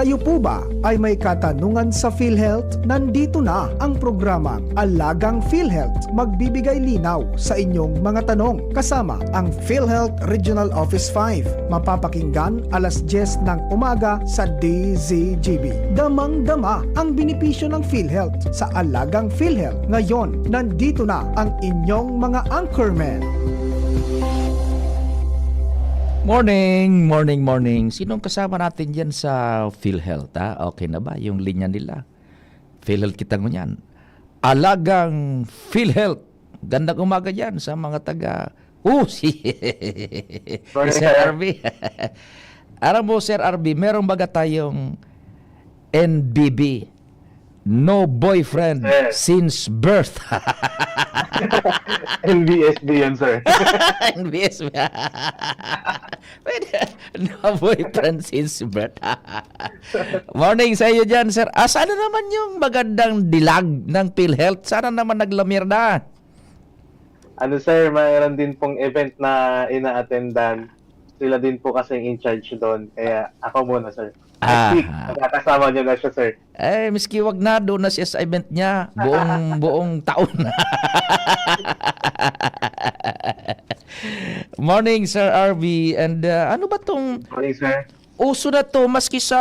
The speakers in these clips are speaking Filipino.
Kayo po ba ay may katanungan sa PhilHealth? Nandito na ang programang Alagang PhilHealth. Magbibigay linaw sa inyong mga tanong kasama ang PhilHealth Regional Office 5. Mapapakinggan alas 10 ng umaga sa DZGB. Damang-dama ang benepisyo ng PhilHealth sa Alagang PhilHealth. Ngayon, nandito na ang inyong mga anchormen. Morning. Sinong kasama natin dyan sa PhilHealth? Okay na ba yung linya nila? PhilHealth kita mo yan. Alagang PhilHealth. Gandang umaga dyan sa mga taga... si Sir RB. Alam mo, Sir RB, meron baga tayong NBB. No boyfriend since birth. NBSB yan, sir. NBSB. No boyfriend since birth. Morning sa iyo dyan, sir. Sana naman yung magandang dilag ng PhilHealth? Sana naman naglamir na. Ano, sir, mayroon din pong event na ina-attendan. Sila din po kasi in charge doon. Kaya ako muna, sir. Next week, nakakasama niyo na siya, sir. Miski wag na, doon na siya sa event niya. Buong taon. Morning, Sir RV. And ano ba tong... Morning, sir. Uso na to, maski sa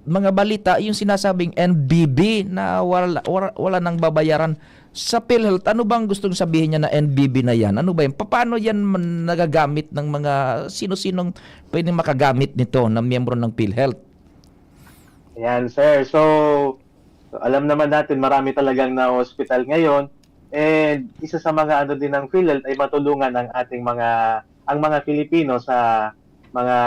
mga balita, yung sinasabing NBB na wala nang babayaran sa PhilHealth. Ano bang gustong sabihin niya na NBB na yan? Ano ba yan? Paano yan nagagamit ng mga sino-sinong pwedeng makagamit nito na miyembro ng PhilHealth? Ayan, sir. So, alam naman natin marami talagang na hospital ngayon. And isa sa mga ano din ng PhilHealth ay matulungan ang ating mga Filipino sa mga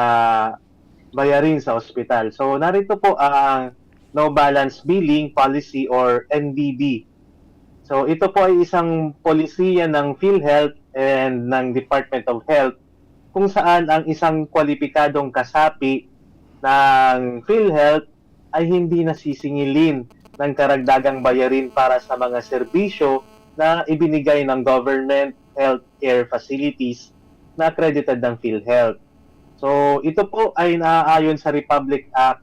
bayarin sa ospital. So, narito po ang No Balance Billing Policy or NBB. So, ito po ay isang polisiya ng PhilHealth and ng Department of Health kung saan ang isang kwalipikadong kasapi ng PhilHealth ay hindi nasisingilin ng karagdagang bayarin para sa mga serbisyo na ibinigay ng government healthcare facilities na accredited ng PhilHealth. So, ito po ay naaayon sa Republic Act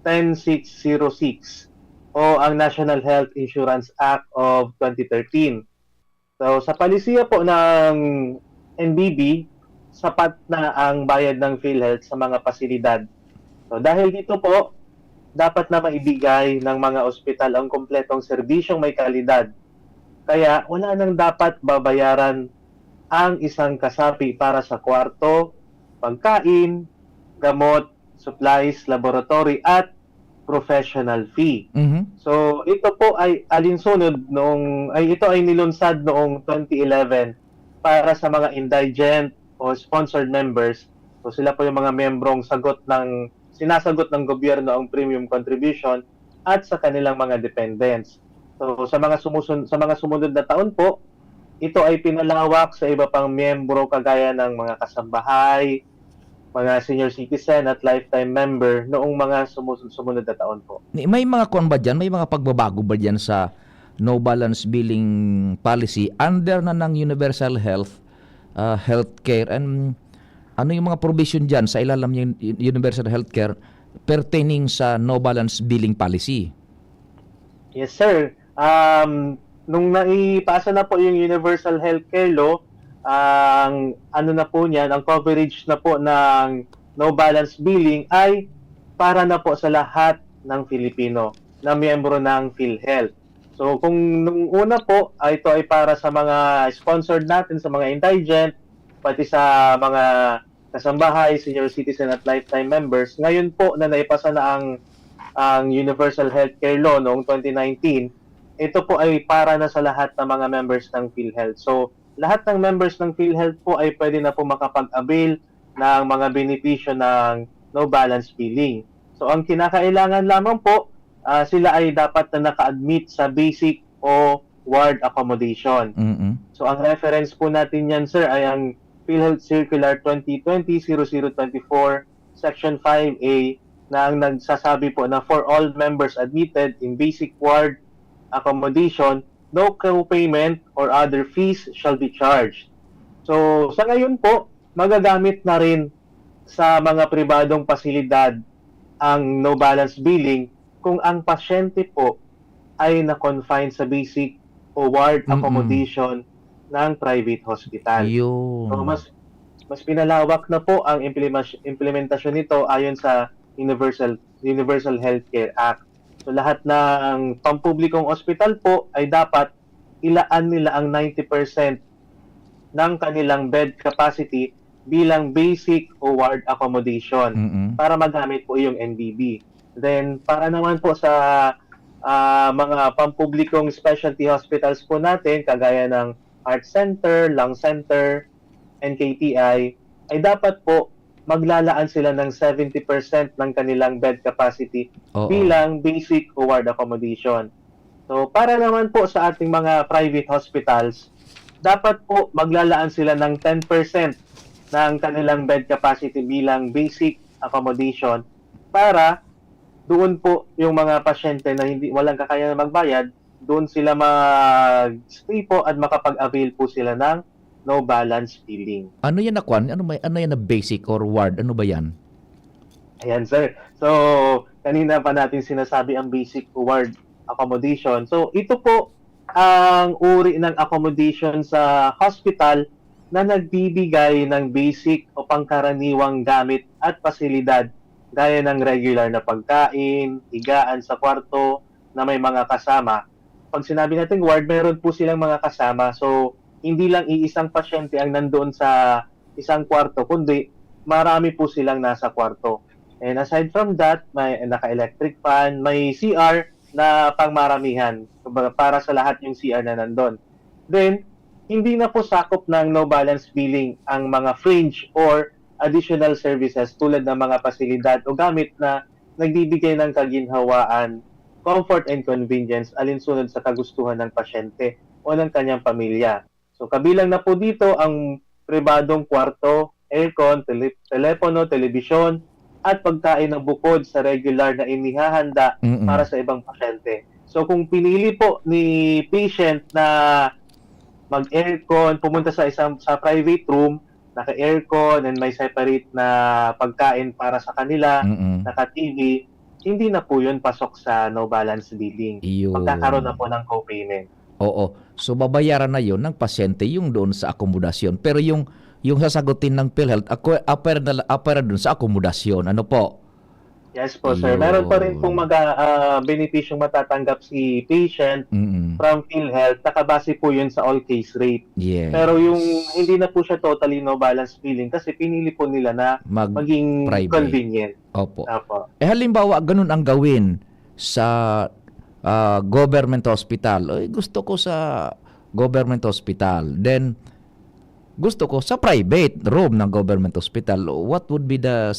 10606 o ang National Health Insurance Act of 2013. So, sa palisiya po ng NBB, sapat na ang bayad ng PhilHealth sa mga pasilidad. So, dahil dito po, dapat na maibigay ng mga ospital ang kumpletong serbisyong may kalidad. Kaya wala nang dapat babayaran ang isang kasapi para sa kwarto, pagkain, gamot, supplies, laboratory at professional fee. Mm-hmm. So ito po ay alinsunod ito ay nilunsad noong 2011 para sa mga indigent o sponsored members. So sila po yung mga membrong sinasagot ng gobyerno ang premium contribution at sa kanilang mga dependents. So sa mga sumunod na taon po, ito ay pinalawak sa iba pang miyembro kagaya ng mga kasambahay, mga senior citizen at lifetime member noong mga sumunod na taon po. May mga ba dyan? May mga pagbabago ba dyan sa no balance billing policy under na ng universal healthcare and ano yung mga provision dyan sa ilalim ng universal healthcare pertaining sa no balance billing policy? Yes, sir. Nung naipasa na po yung universal healthcare law, ang coverage na po ng no balance billing ay para na po sa lahat ng Filipino na miyembro ng PhilHealth. So kung nung una po, ito ay para sa mga sponsored natin, sa mga indigent, pati sa mga kasambahay, senior citizen at lifetime members. Ngayon po na naipasa na ang Universal Healthcare Law noong 2019, ito po ay para na sa lahat ng mga members ng PhilHealth. So, lahat ng members ng PhilHealth po ay pwede na po makapag-avail ng mga benepisyo ng no balance billing. So, ang kinakailangan lamang po, sila ay dapat na naka-admit sa basic o ward accommodation. Mm-hmm. So, ang reference po natin yan, sir, ay ang PhilHealth Circular 2020-0024, Section 5A, na ang nagsasabi po na for all members admitted in basic ward accommodation, no co-payment or other fees shall be charged. So, sa ngayon po, magagamit na rin sa mga pribadong pasilidad ang no balance billing kung ang pasyente po ay na-confine sa basic o ward accommodation ng private hospital. Yun. So mas pinalawak na po ang implementasyon nito ayon sa Universal Healthcare Act. So lahat ng pampublikong ospital po ay dapat ilaan nila ang 90% ng kanilang bed capacity bilang basic o ward accommodation para magamit po yung NBB. Then para naman po sa mga pampublikong specialty hospitals po natin, kagaya ng Heart Center, Lung Center, NKTI, ay dapat po maglalaan sila ng 70% ng kanilang bed capacity bilang basic o ward accommodation. So para naman po sa ating mga private hospitals, dapat po maglalaan sila ng 10% ng kanilang bed capacity bilang basic accommodation para doon po yung mga pasyente na walang kakayanan magbayad, doon sila mag-stay po at makapag-avail po sila ng no balance billing. Ano yan na kwan? Ano yan na basic or ward? Ano ba yan? Ayan, sir. So, kanina pa natin sinasabi ang basic ward accommodation. So, ito po ang uri ng accommodation sa hospital na nagbibigay ng basic o pangkaraniwang gamit at pasilidad gaya ng regular na pagkain, higaan sa kwarto na may mga kasama. Pag sinabi natin ward, meron po silang mga kasama. So, hindi lang iisang pasyente ang nandoon sa isang kwarto, kundi marami po silang nasa kwarto. And aside from that, may naka-electric fan, may CR na pangmaramihan para sa lahat yung CR na nandoon. Then, hindi na po sakop ng no balance billing ang mga fringe or additional services tulad ng mga pasilidad o gamit na nagbibigay ng kaginhawaan, comfort and convenience alinsunod sa kagustuhan ng pasyente o ng kanyang pamilya. So kabilang na po dito ang pribadong kwarto, aircon, telepono, telebisyon, at pagkain na bukod sa regular na inihahanda para sa ibang pasyente. So kung pinili po ni patient na mag-aircon, pumunta sa private room, naka-aircon and may separate na pagkain para sa kanila, naka-TV, hindi na po yun pasok sa no balance billing. Magkakaroon na po ng co-payment. Oo. So babayaran na yun ng pasyente yung doon sa akomodasyon. Pero yung sasagutin ng PhilHealth, apera doon sa akomodasyon. Ano po? Yes po, sir. Meron pa rin pong benepisyong matatanggap si patient from PhilHealth. Nakabase po yun sa all-case rate. Yes. Pero yung hindi na po siya totally no balance billing kasi pinili po nila na maging private. Convenient. Opo. Opo. Halimbawa, ganun ang gawin sa government hospital. Gusto ko sa government hospital. Then, gusto ko sa private room ng government hospital. What would be the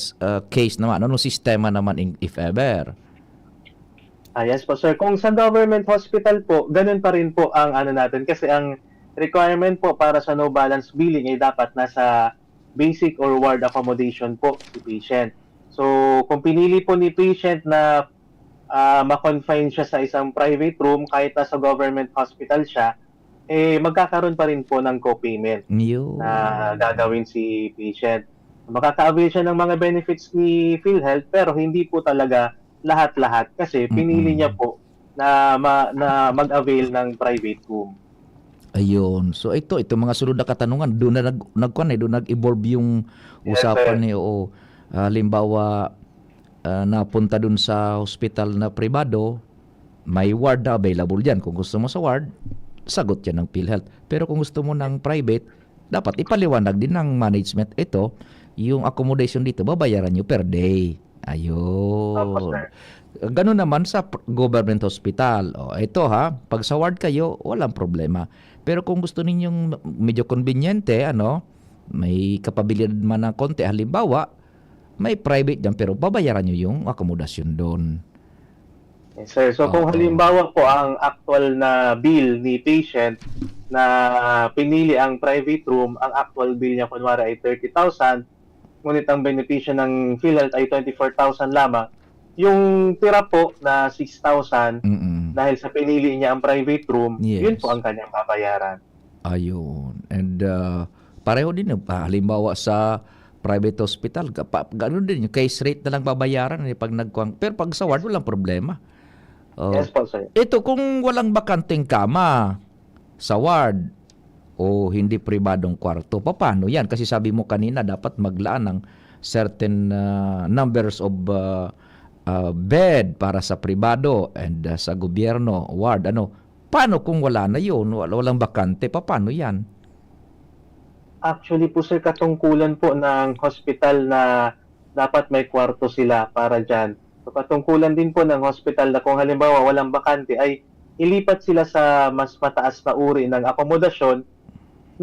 case naman? Anong sistema naman if ever? Yes po, sir. Kung sa government hospital po, ganun pa rin po ang natin. Kasi ang requirement po para sa no balance billing ay dapat nasa basic or ward accommodation po si patient. So, kung pinili po ni patient na ma-confine siya sa isang private room kahit nasa government hospital siya, magkakaroon pa rin po ng co-payment na gagawin si patient. Makaka-avail siya ng mga benefits ni PhilHealth pero hindi po talaga lahat-lahat kasi pinili niya po na mag-avail ng private room. Ayun. So ito mga sunod na katanungan, doon na nag-evolve yung usapan niyo. Halimbawa, napunta doon sa hospital na pribado, may ward na available diyan. Kung gusto mo sa ward, sagot yan ng PhilHealth. Pero kung gusto mo ng private, dapat ipaliwanag din ng management ito, yung accommodation dito, babayaran nyo per day. Ayun. Ganun naman sa government hospital. Ito pag sa ward kayo, walang problema. Pero kung gusto ninyong medyo conveniente, may kapabilidad man ng konti, halimbawa, may private dyan, pero babayaran nyo yung accommodation doon. Yes, sir. So kung halimbawa po ang actual na bill ni patient na pinili ang private room, ang actual bill niya kunwari ay 30,000, ngunit ang benepisyo ng PhilHealth ay 24,000 lamang, yung tira po na 6,000 dahil sa pinili niya ang private room, yun po ang kanyang babayaran. Ayun. And pareho din, halimbawa sa private hospital, gano'n din, yung case rate na lang babayaran pag nagkuang. Pero pag sa ward, walang problema. Oh, Yes po, sir. ito, kung walang bakanting kama sa ward o hindi pribadong kwarto, paano yan? Kasi sabi mo kanina, dapat maglaan ng certain numbers of bed para sa pribado and sa gobyerno, ward. Paano kung wala na yun? Walang bakante, paano yan? Actually po, sir, katungkulan po ng hospital na dapat may kwarto sila para dyan. So, katungkulan din po ng hospital na kung halimbawa walang bakante ay ilipat sila sa mas mataas na uri ng akomodasyon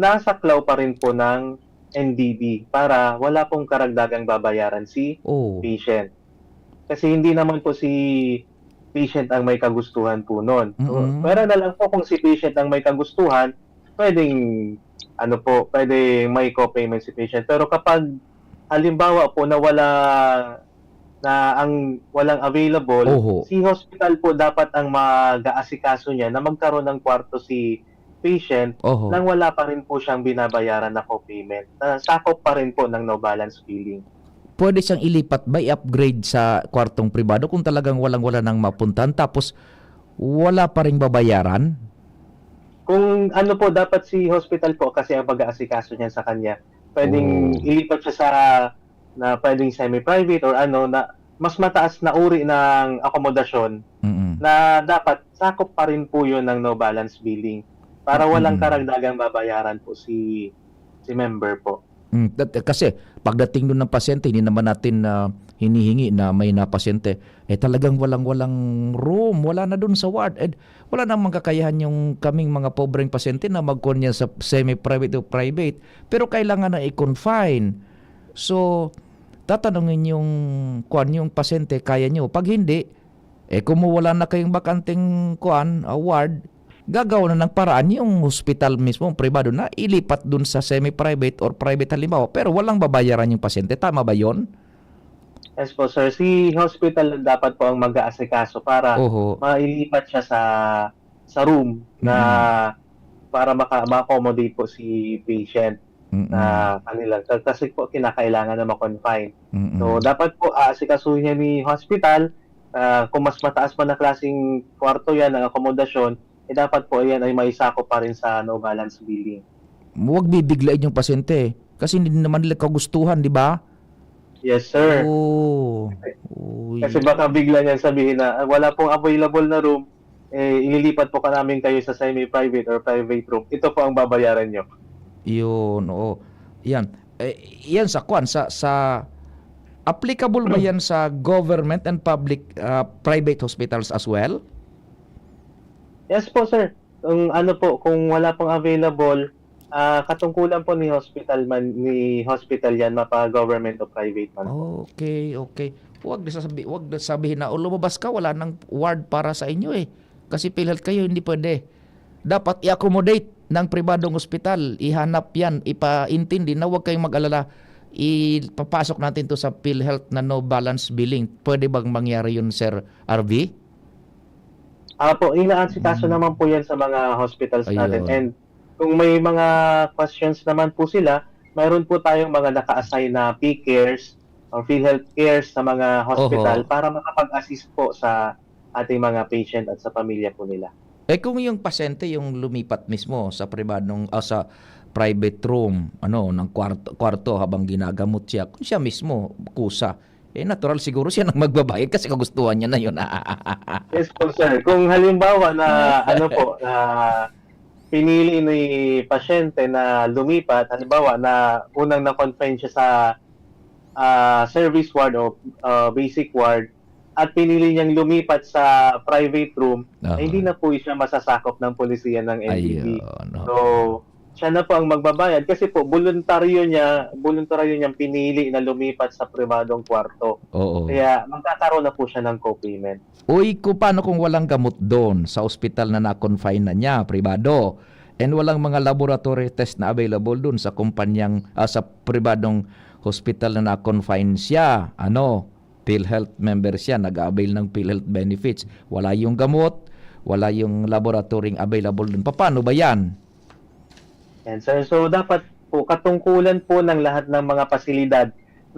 na saklaw pa rin po ng NDB para wala pong karagdagang babayaran si Oh. patient. Kasi hindi naman po si patient ang may kagustuhan po nun. So, Mm-mm. pwera na lang po kung si patient ang may kagustuhan, pwedeng pwedeng may co-payment si patient. Pero kapag halimbawa po na walang available, Oho. si hospital po dapat ang mag-aasikaso niya na magkaroon ng kwarto si patient Oho. nang wala pa rin po siyang binabayaran na co-payment. Sakop pa rin po ng no balance billing. Pwede siyang ilipat ba, i-upgrade sa kwartong pribado kung talagang walang-wala nang mapuntan tapos wala pa ring babayaran? Kung ano po, dapat si hospital po kasi ang pag-aasikaso niya sa kanya. Pwedeng Oh. ilipat siya sa na pwedeng semi-private or na mas mataas na uri ng akomodasyon Mm-mm. na dapat sakop pa rin po yun ng no balance billing para walang karagdagang babayaran po si member po. Kasi pagdating doon ng pasyente, hindi naman natin hinihingi na may na pasyente. Talagang walang room, wala na doon sa ward. Wala namang kakayahan yung kaming mga pobreng pasyente na magkunya sa semi-private o private. Pero kailangan na i-confine. So, tatanungin yung pasyente, kaya nyo. Pag hindi, kung wala na kayong bakanting ward, gagawa na ng paraan yung hospital mismo, privado na, ilipat dun sa semi-private or private halimbawa. Pero walang babayaran yung pasyente. Tama ba yon? Yes po, sir. Si hospital dapat po ang mag-aasikaso para Oho. mailipat siya sa room na para ma-accommodate po si patient na kanila. Kasi po kinakailangan na ma-confine. So, dapat po aasikasuhin niya ni hospital. Kung mas mataas pa na klaseng kwarto yan ng akomodasyon, dapat po yan ay maisako pa rin sa no balance billing. Huwag bibiglain yung pasyente. Kasi hindi naman nila kagustuhan, di ba? Yes, sir. Oh. Kasi baka bigla niyan sabihin na wala pong available na room, ililipat po ka namin kayo sa semi-private or private room. Ito po ang babayaran nyo. Yun, oo. Yan. Yan sa applicable ba yan sa government and public private hospitals as well? Yes po, sir. Kung wala pong available, katungkulan po ni hospital yan, mapa-government o private man. Okay. Huwag na sabihin na lumabas ka, wala nang ward para sa inyo Kasi PhilHealth kayo, hindi pwede. Dapat i-accommodate ng pribadong ospital. Ihanap yan, ipaintindi na huwag kayong mag-alala. Ipapasok natin to sa PhilHealth na no balance billing. Pwede bang mangyari yun, Sir RV? Inaasikaso naman po yan sa mga hospitals natin. Ayun. And kung may mga questions naman po sila, mayroon po tayong mga naka-assign na P-cares or PhilHealth cares sa mga hospital para makapag-assist po sa ating mga patient at sa pamilya po nila. Kung yung pasyente yung lumipat mismo sa sa private room, ng kwarto habang ginagamot siya, kung siya mismo kusa, natural siguro siya nang magbabayad kasi kagustuhan niya na yun. Yes po, sir. Kung halimbawa na pinili ni pasyente na lumipat, halimbawa na unang na-confine siya sa service ward o basic ward at pinili niyang lumipat sa private room, hindi na po siya masasakop ng polisiya ng NDB. So, siya na po ang magbabayad kasi po voluntaryo niyang pinili na lumipat sa pribadong kwarto. Oo. Kaya magkakaroon na po siya ng co-payment. Paano kung walang gamot doon sa ospital na na-confine na niya, pribado, and walang mga laboratory test na available doon sa kumpanyang, sa pribadong hospital na na-confine siya, PhilHealth member siya, nag-avail ng PhilHealth benefits, wala yung gamot, wala yung laboratory available doon. Paano ba yan? And sir, so dapat po, katungkulan po ng lahat ng mga pasilidad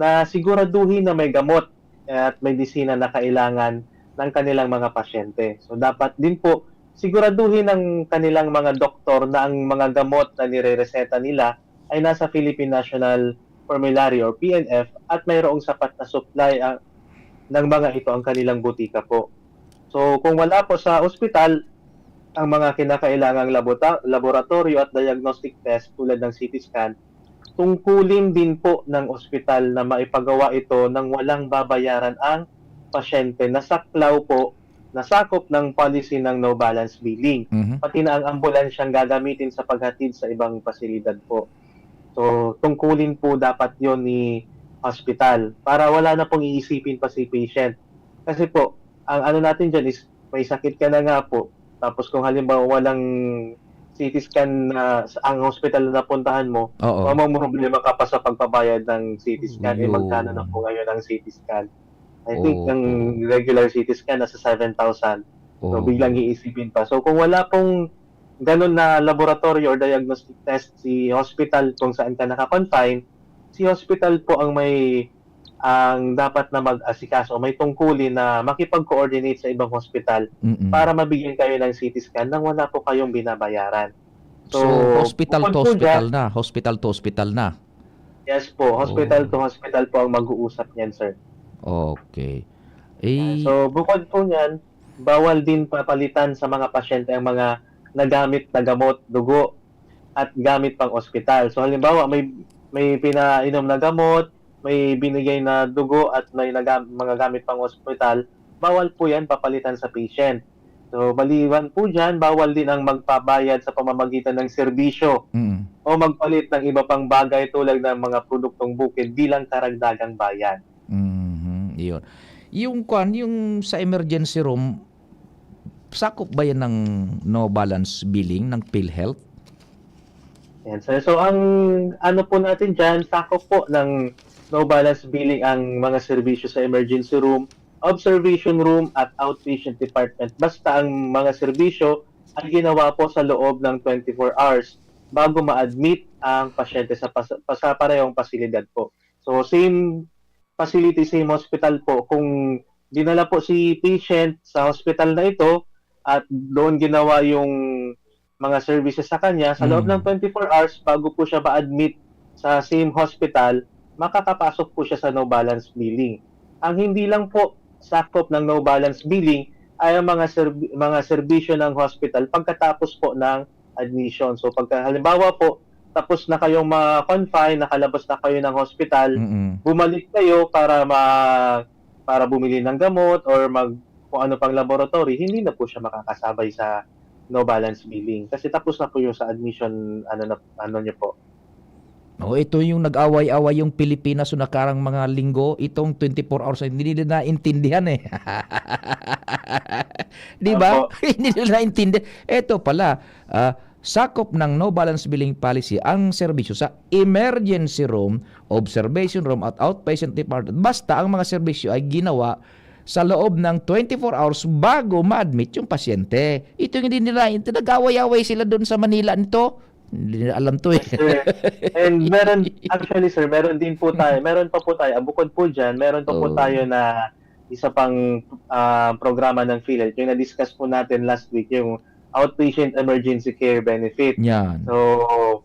na siguraduhin na may gamot at medisina na kailangan ng kanilang mga pasyente. So dapat din po siguraduhin ng kanilang mga doktor na ang mga gamot na nirereseta nila ay nasa Philippine National Formulary or PNF at mayroong sapat na supply ng mga ito ang kanilang butika po. So kung wala po sa ospital, ang mga kinakailangang laboratorio at diagnostic test tulad ng CT scan, tungkulin din po ng ospital na maipagawa ito nang walang babayaran ang pasyente na saklaw po, nasakop ng policy ng no balance billing. Mhm. Pati na ang ambulansyang gagamitin sa paghatid sa ibang pasilidad po. So, tungkulin po dapat yon ni hospital para wala na pong iisipin pa si patient. Kasi po, ang ano natin dyan is may sakit ka na nga po, tapos kung halimbawa walang CT scan na ang hospital na napuntahan mo, Oo. problema ka pa sa pagpabayad ng CT scan. Yun. Magkano na po ngayon ang CT scan? I think Oo. ang regular CT scan nasa 7,000. So Oo. biglang iisipin pa. So kung wala pong ganun na laboratory or diagnostic test si hospital kung saan ka naka-confine, si hospital po ang dapat na mag-asikaso, may tungkulin na makipag-coordinate sa ibang hospital Mm-mm. para mabigyan kayo ng CT scan nang wala po kayong binabayaran. So, hospital bukod to po hospital dyan, na. Hospital to hospital na. yes po, hospital Oh. to hospital po ang mag-uusap niyan, sir. Okay. Eh, So, bukod po niyan, bawal din papalitan sa mga pasyente ang mga nagamit na gamot, dugo, at gamit pang ospital. So, halimbawa, may pinainom na gamot, may binigay na dugo, at may mga gamit pang ospital, bawal po yan papalitan sa patient. So, maliban po dyan, bawal din ang magpabayad sa pamamagitan ng serbisyo mm. o magpalit ng iba pang bagay tulad ng mga produktong bukid bilang karagdagang bayad. Mhm. Iyon. Yung sa emergency room, sakop ba yan ng no balance billing ng PhilHealth? Yan. So ang ano po natin dyan, sakop po ng no balance billing ang mga serbisyo sa emergency room, observation room, at outpatient department. Basta ang mga serbisyo ay ginawa po sa loob ng 24 hours bago ma-admit ang pasyente sa parehong pasilidad po. So same facility, same hospital po. Kung dinala po si patient sa hospital na ito at doon ginawa yung mga services sa kanya, sa loob ng 24 hours bago po siya ma-admit sa same hospital, makakapasok po siya sa no balance billing. Ang hindi lang po sakop ng no balance billing ay ang mga serbisyo ng hospital pagkatapos po ng admission. So pagka halimbawa po tapos na kayong ma-confine, nakalabas na kayo ng hospital, Mm-mm. bumalik kayo para bumili ng gamot or kung ano pang laboratory, hindi na po siya makakasabay sa no balance billing kasi tapos na po yung sa admission ano niyo po. Oh, ito yung nag-away-away yung Pilipinas so nakarang mga linggo, itong 24 hours hindi nila naintindihan eh. Di ba? Opo. Hindi nila naintindihan. Ito pala, sakop ng no balance billing policy ang serbisyo sa emergency room, observation room at outpatient department. Basta ang mga serbisyo ay ginawa sa loob ng 24 hours bago ma-admit yung pasyente. Ito yung hindi nila, nag-away-away sila doon sa Manila nito. Hindi nila alam to eh. Sir. And actually sir, meron pa po tayo, bukod po dyan, meron pa po Oh. tayo na isa pang programa ng PhilHealth, yung na-discuss po natin last week, yung outpatient emergency care benefit. Yan. So,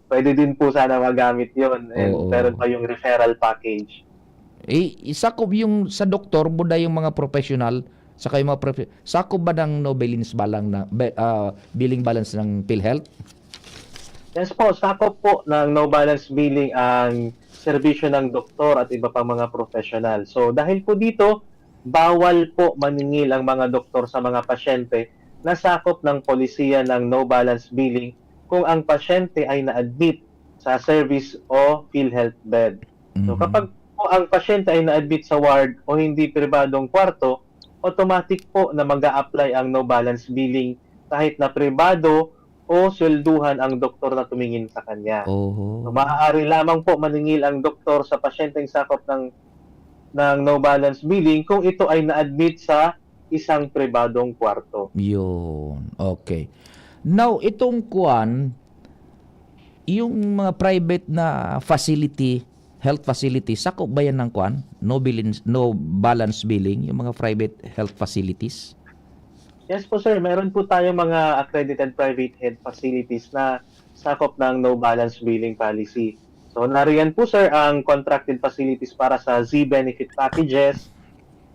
pwede din po sana magamit yun. And Oo. meron pa yung referral package. Sakop yung sa doktor, buda yung mga professional, saka yung mga sakop ba ng no balance billing balance ng PhilHealth? Yes po, sakop po ng no balance billing ang serbisyo ng doktor at iba pang mga professional. So dahil po dito, bawal po maningil ang mga doktor sa mga pasyente na sakop ng polisiya ng no balance billing kung ang pasyente ay na-admit sa service o PhilHealth bed. So Mhm. kapag po ang pasyente ay na-admit sa ward o hindi pribadong kwarto, automatic po na mag-a-apply ang no balance billing kahit na pribado o swelduhan ang doktor na tumingin sa kanya. Oho. So, maaari lamang po maningil ang doktor sa pasyenteng sakop ng no balance billing kung ito ay na-admit sa isang pribadong kwarto. Yun. Okay. Now, itong kuan, yung mga private na facility, health facility, sakop ba yan ng kwan? No balance billing, yung mga private health facilities? Yes po sir, meron po tayong mga accredited private health facilities na sakop ng no balance billing policy. So nariyan po sir ang contracted facilities para sa Z-benefit packages.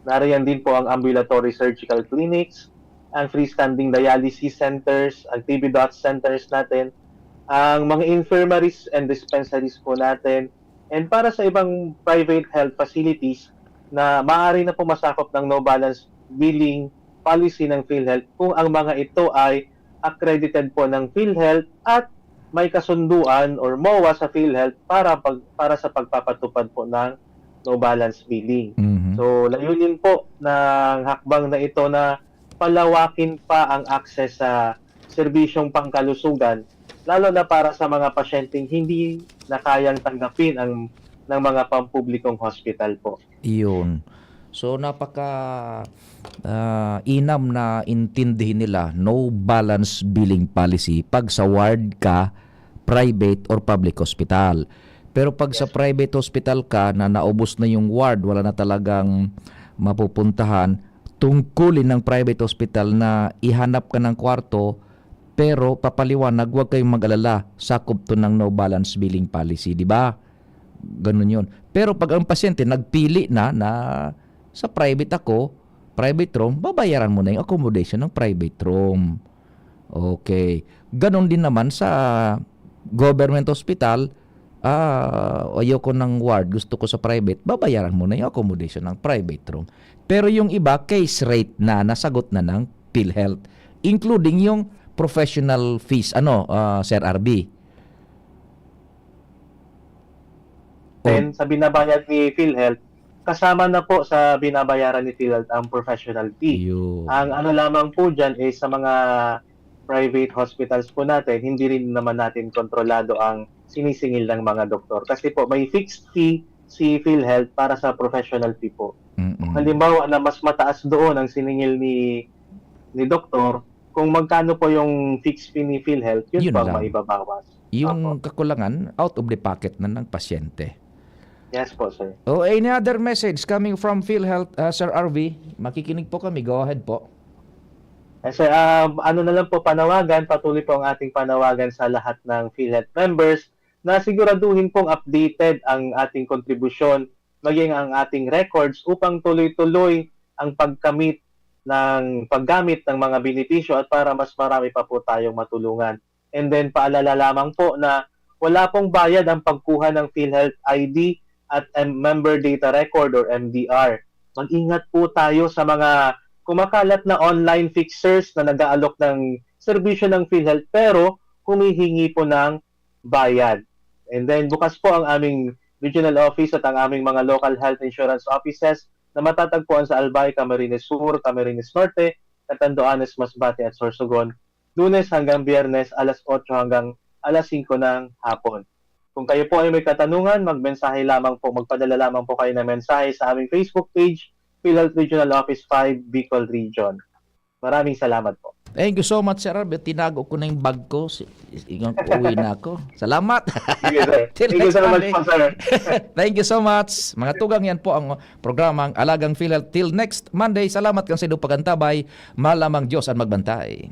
Nariyan din po ang ambulatory surgical clinics, ang freestanding dialysis centers, ang TB dot centers natin, ang mga infirmaries and dispensaries po natin. And para sa ibang private health facilities na maaari na po masakop ng no balance billing policy ng PhilHealth kung ang mga ito ay accredited po ng PhilHealth at may kasunduan or MOA sa PhilHealth para sa pagpapatupad po ng no balance billing. Mhm. So, layunin po ng hakbang na ito na palawakin pa ang access sa serbisyong pangkalusugan, lalo na para sa mga pasyenteng hindi na kayang tanggapin ng mga pampublikong hospital po. Iyon. So napaka inam na intindihin nila no balance billing policy pag sa ward ka, private or public hospital. Pero pag sa private hospital ka na naubos na yung ward, wala na talagang mapupuntahan, tungkulin ng private hospital na ihanap ka ng kwarto, pero papaliwanag, huwag kayong mag-alala, sakop to ng no balance billing policy, di ba? Ganun yun. Pero pag ang pasyente nagpili na sa private ako, private room, babayaran mo na yung accommodation ng private room. Okay. Ganon din naman sa government hospital, ayoko ng ward, gusto ko sa private, babayaran mo na yung accommodation ng private room. Pero yung iba, case rate na nasagot na ng PhilHealth, including yung professional fees, Sir RB. Then, sa binabayad ni PhilHealth, kasama na po sa binabayaran ni PhilHealth ang professional fee. Yun. Ang ano lamang po dyan is sa mga private hospitals po natin, hindi rin naman natin kontrolado ang sinisingil ng mga doktor. Kasi po, may fixed fee si PhilHealth para sa professional fee po. Mm-mm. Halimbawa na mas mataas doon ang siningil ni doktor, kung magkano po yung fixed fee ni PhilHealth, yun po ang lang. maibabawas. Yung kakulangan, out of the pocket na ng pasyente. Yes po, sir. Oh, any other message coming from PhilHealth, Sir RV? Makikinig po kami. Go ahead po. Sir, ano na lang po panawagan, patuloy po ang ating panawagan sa lahat ng PhilHealth members na siguraduhin pong updated ang ating kontribusyon, maging ang ating records upang tuloy-tuloy ang paggamit ng mga benepisyo at para mas marami pa po tayong matulungan. And then paalala lamang po na wala pong bayad ang pagkuha ng PhilHealth ID at Member Data Record or MDR. Mag-ingat po tayo sa mga kumakalat na online fixers na nag-aalok ng serbisyo ng PhilHealth pero humihingi po ng bayad. And then bukas po ang aming regional office at ang aming mga local health insurance offices na matatagpuan sa Albay, Camarines Sur, Camarines Norte, Catanduanes, Masbate at Sorsogon, Lunes hanggang Biyernes, alas 8 hanggang alas 5 ng hapon. Kung kayo po ay may katanungan, magmensahe lamang po, magpadala lamang po kayo ng mensahe sa aming Facebook page, PhilHealth Regional Office 5, Bicol Region. Maraming salamat po. Thank you so much, Sir RV. Tinago ko na yung bag ko. Uwi na ako. Salamat. Sige, sir. Till Thank you next so much Monday. po, sir. Thank you so much. Mga tugang, yan po ang programang Alagang PhilHealth. Till next Monday, salamat kang sa inyong pagantabay. Malamang Diyos ang magbantay.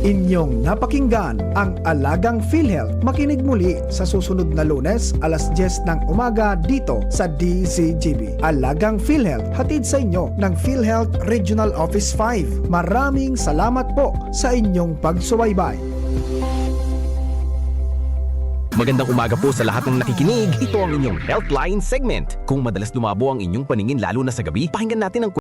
Inyong napakinggan ang Alagang PhilHealth. Makinig muli sa susunod na Lunes, alas 10 ng umaga dito sa DCGB. Alagang PhilHealth, hatid sa inyo ng PhilHealth Regional Office 5. Maraming salamat po sa inyong pagsubaybay. Magandang umaga po sa lahat ng nakikinig. Ito ang inyong Healthline segment. Kung madalas lumabo ang inyong paningin lalo na sa gabi, pakinggan natin ang